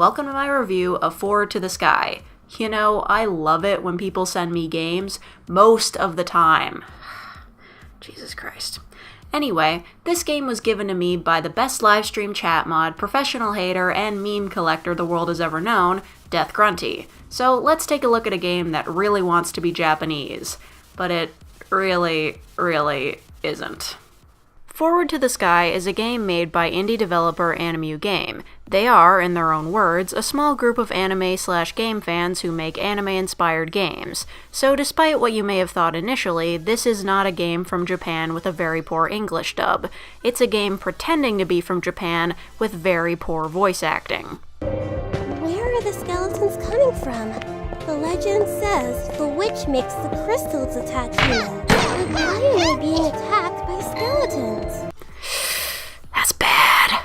welcome to my review of Forward to the Sky. You know, I love it when people send me games, most of the time. Jesus Christ. Anyway, this game was given to me by the best livestream chat mod, professional hater, and meme collector the world has ever known, Death Grunty. So let's take a look at a game that really wants to be Japanese, but it really isn't. Forward to the Sky is a game made by indie developer Animu Game. They are, in their own words, a small group of anime/game fans who make anime-inspired games. So despite what you may have thought initially, this is not a game from Japan with a very poor English dub. It's a game pretending to be from Japan with very poor voice acting. Where are the skeletons coming from? The legend says the witch makes the crystals attack humans. But why are they being attacked by skeletons? That's bad.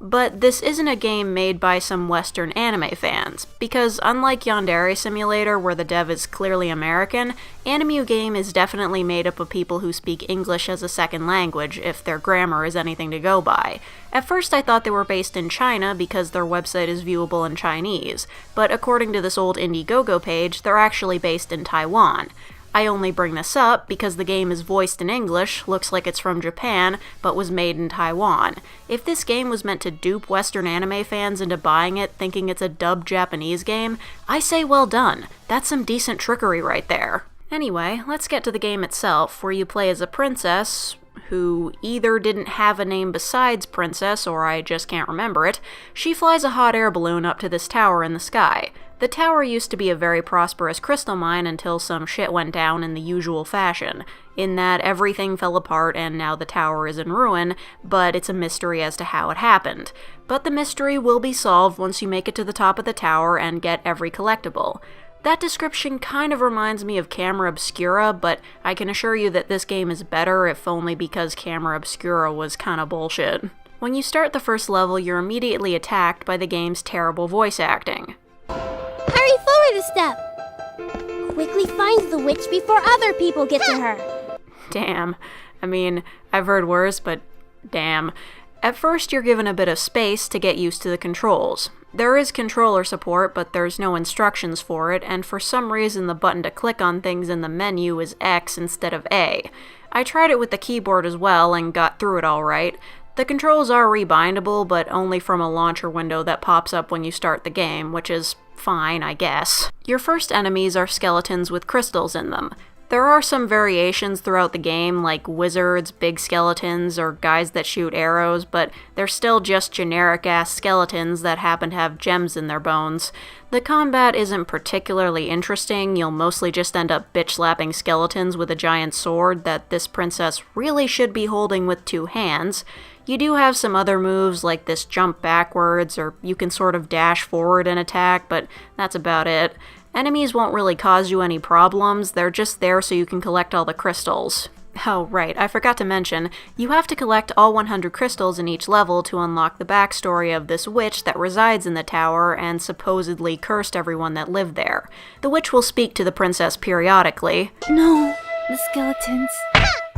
But this isn't a game made by some Western anime fans, because unlike Yandere Simulator, where the dev is clearly American, Animu Game is definitely made up of people who speak English as a second language, if their grammar is anything to go by. At first I thought they were based in China because their website is viewable in Chinese, but according to this old Indiegogo page, they're actually based in Taiwan. I only bring this up because the game is voiced in English, looks like it's from Japan, but was made in Taiwan. If this game was meant to dupe Western anime fans into buying it thinking it's a dubbed Japanese game, I say well done. That's some decent trickery right there. Anyway, let's get to the game itself, where you play as a princess who either didn't have a name besides Princess, or I just can't remember it. She flies a hot air balloon up to this tower in the sky. The tower used to be a very prosperous crystal mine until some shit went down in the usual fashion, in that everything fell apart and now the tower is in ruin, but it's a mystery as to how it happened. But the mystery will be solved once you make it to the top of the tower and get every collectible. That description kind of reminds me of Camera Obscura, but I can assure you that this game is better, if only because Camera Obscura was kinda bullshit. When you start the first level, you're immediately attacked by the game's terrible voice acting. Hurry forward a step! Quickly find the witch before other people get to her! Damn. I mean, I've heard worse, but damn. At first, you're given a bit of space to get used to the controls. There is controller support, but there's no instructions for it, and for some reason the button to click on things in the menu is X instead of A. I tried it with the keyboard as well and got through it alright. The controls are rebindable, but only from a launcher window that pops up when you start the game, which is fine, I guess. Your first enemies are skeletons with crystals in them. There are some variations throughout the game, like wizards, big skeletons, or guys that shoot arrows, but they're still just generic-ass skeletons that happen to have gems in their bones. The combat isn't particularly interesting. You'll mostly just end up bitch-slapping skeletons with a giant sword that this princess really should be holding with two hands. You do have some other moves, like this jump backwards, or you can sort of dash forward and attack, but that's about it. Enemies won't really cause you any problems, they're just there so you can collect all the crystals. Oh, right, I forgot to mention, you have to collect all 100 crystals in each level to unlock the backstory of this witch that resides in the tower and supposedly cursed everyone that lived there. The witch will speak to the princess periodically. No, the skeletons.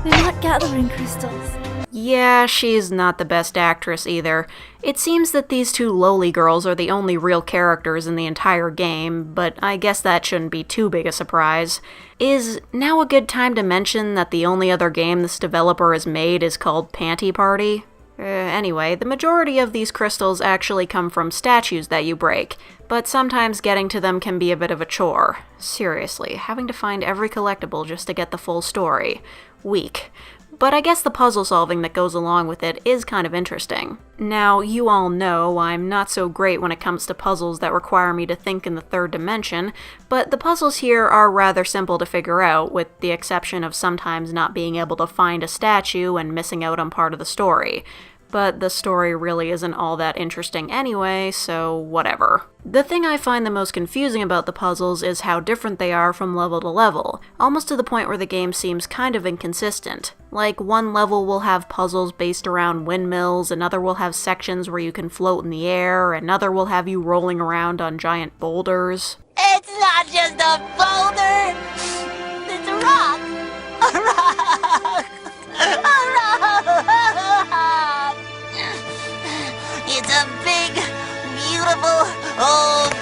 They're not gathering crystals. Yeah, she's not the best actress either. It seems that these two lowly girls are the only real characters in the entire game, but I guess that shouldn't be too big a surprise. Is now a good time to mention that the only other game this developer has made is called Panty Party? Anyway, the majority of these crystals actually come from statues that you break, but sometimes getting to them can be a bit of a chore. Seriously, having to find every collectible just to get the full story. Weak. But I guess the puzzle solving that goes along with it is kind of interesting. Now, you all know I'm not so great when it comes to puzzles that require me to think in the third dimension, but the puzzles here are rather simple to figure out, with the exception of sometimes not being able to find a statue and missing out on part of the story. But the story really isn't all that interesting anyway, so whatever. The thing I find the most confusing about the puzzles is how different they are from level to level, almost to the point where the game seems kind of inconsistent. Like, one level will have puzzles based around windmills, another will have sections where you can float in the air, another will have you rolling around on giant boulders. It's not just a boulder! It's a rock! A rock! A rock! It's a big, beautiful old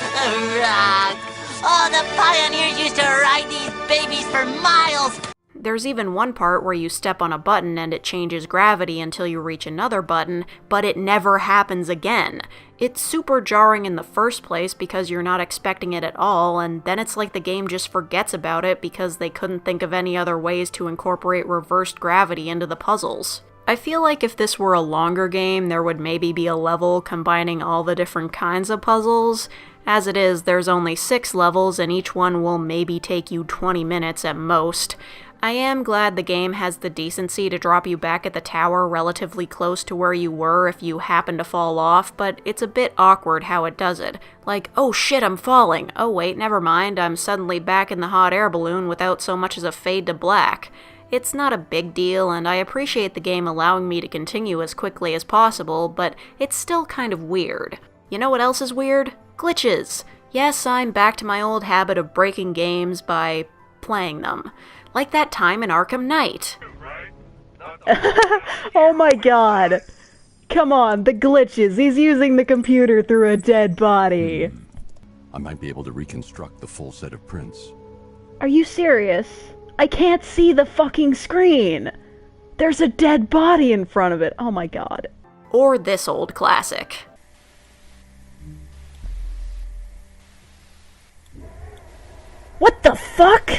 rock. Oh, the pioneers used to ride these babies for miles. There's even one part where you step on a button and it changes gravity until you reach another button, but it never happens again. It's super jarring in the first place because you're not expecting it at all, and then it's like the game just forgets about it because they couldn't think of any other ways to incorporate reversed gravity into the puzzles. I feel like if this were a longer game, there would maybe be a level combining all the different kinds of puzzles. As it is, there's only 6 levels and each one will maybe take you 20 minutes at most. I am glad the game has the decency to drop you back at the tower relatively close to where you were if you happen to fall off, but it's a bit awkward how it does it. Like, oh shit, I'm falling. Oh wait, never mind, I'm suddenly back in the hot air balloon without so much as a fade to black. It's not a big deal, and I appreciate the game allowing me to continue as quickly as possible, but it's still kind of weird. You know what else is weird? Glitches. Yes, I'm back to my old habit of breaking games by playing them. Like that time in Arkham Knight. Oh my god. Come on, the glitches. He's using the computer through a dead body. I might be able to reconstruct the full set of prints. Are you serious? I can't see the fucking screen. There's a dead body in front of it. Oh my god. Or this old classic. What the fuck?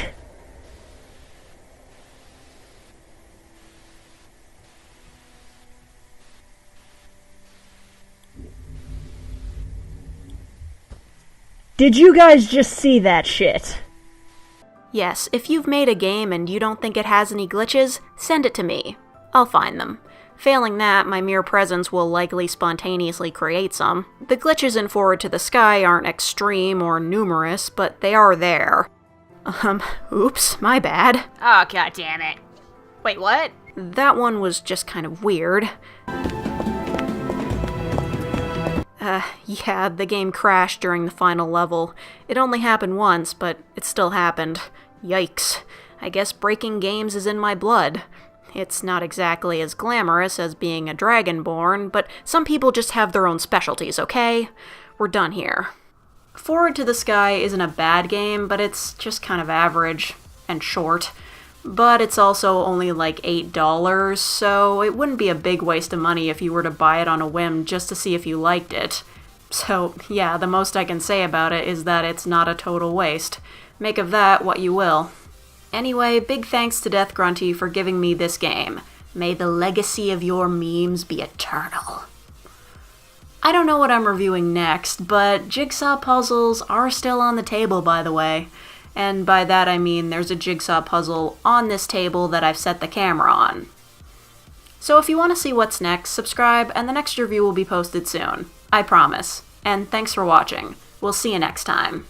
Did you guys just see that shit? Yes, if you've made a game and you don't think it has any glitches, send it to me. I'll find them. Failing that, my mere presence will likely spontaneously create some. The glitches in Forward to the Sky aren't extreme or numerous, but they are there. Oops, my bad. Oh, god damn it. Wait, what? That one was just kind of weird. Yeah, the game crashed during the final level. It only happened once, but it still happened. Yikes. I guess breaking games is in my blood. It's not exactly as glamorous as being a Dragonborn, but some people just have their own specialties, okay? We're done here. Forward to the Sky isn't a bad game, but it's just kind of average and short. But it's also only like $8, so it wouldn't be a big waste of money if you were to buy it on a whim just to see if you liked it. So, yeah, the most I can say about it is that it's not a total waste. Make of that what you will. Anyway, big thanks to Death Grunty for giving me this game. May the legacy of your memes be eternal. I don't know what I'm reviewing next, but jigsaw puzzles are still on the table, by the way. And by that I mean there's a jigsaw puzzle on this table that I've set the camera on. So if you want to see what's next, subscribe and the next review will be posted soon. I promise. And thanks for watching. We'll see you next time.